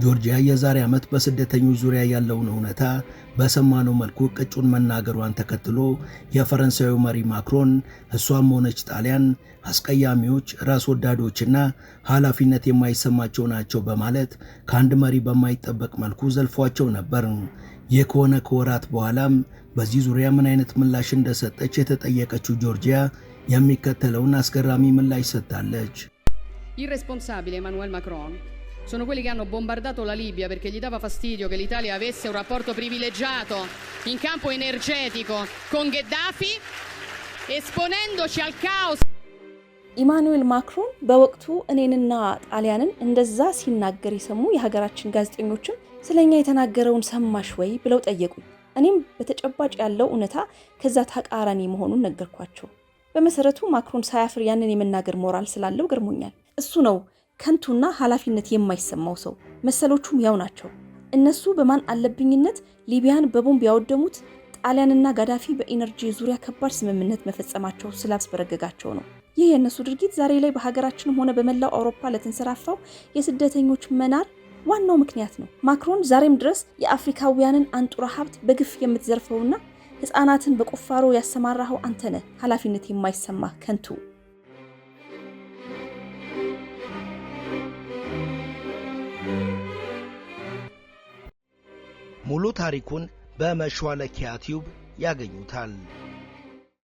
ጆርጂያ የዛሬ ዓመት በስደተኞች ዙሪያ ያለውን እውነታ በሰማነው መልኩ ቅጩን መናገሯን ተከትሎ የፈረንሳዩ መሪ ማክሮን እሷም ሆነች ጣሊያን አስቀያሚዎች፣ ራስ ወዳዶችና ኃላፊነት የማይሰማቸው ናቸው በማለት ከአንድ መሪ በማይጠበቅ መልኩ ዘልፏቸው ነበር። ይህ ከሆነ ከወራት በኋላም በዚህ ዙሪያ ምን አይነት ምላሽ እንደሰጠች የተጠየቀችው ጆርጂያ የሚከተለውን አስገራሚ ምላሽ ሰጥታለች። Irresponsabile Emmanuel Macron sono quelli che hanno bombardato la Libia perché gli dava fastidio che l'Italia avesse un rapporto privilegiato in campo energetico con Gheddafi, esponendoci al caos. ኢማኑኤል ማክሮን በወቅቱ እኔንና ጣሊያንን እንደዛ ሲናገር የሰሙ የሀገራችን ጋዜጠኞችም ስለኛ የተናገረውን ሰማሽ ወይ ብለው ጠየቁኝ። እኔም በተጨባጭ ያለው እውነታ ከዛ ተቃራኒ መሆኑን ነገርኳቸው። በመሰረቱ ማክሮን ሳያፍር ያንን የመናገር ሞራል ስላለው ገርሞኛል። እሱ ነው ከንቱና ኃላፊነት የማይሰማው ሰው። መሰሎቹም ያው ናቸው። እነሱ በማን አለብኝነት ሊቢያን በቦምብ ያወደሙት ጣሊያንና ጋዳፊ በኢነርጂ ዙሪያ ከባድ ስምምነት መፈጸማቸው ስላስበረገጋቸው ነው። ይህ የነሱ ድርጊት ዛሬ ላይ በሀገራችንም ሆነ በመላው አውሮፓ ለተንሰራፋው የስደተኞች መናር ዋናው ምክንያት ነው። ማክሮን ዛሬም ድረስ የአፍሪካውያንን አንጡራ ሀብት በግፍ የምትዘርፈውና ሕፃናትን በቁፋሮ ያሰማራኸው አንተ ነህ፣ ኃላፊነት የማይሰማ ከንቱ። ሙሉ ታሪኩን በመሿለኪያ ቲዩብ ያገኙታል።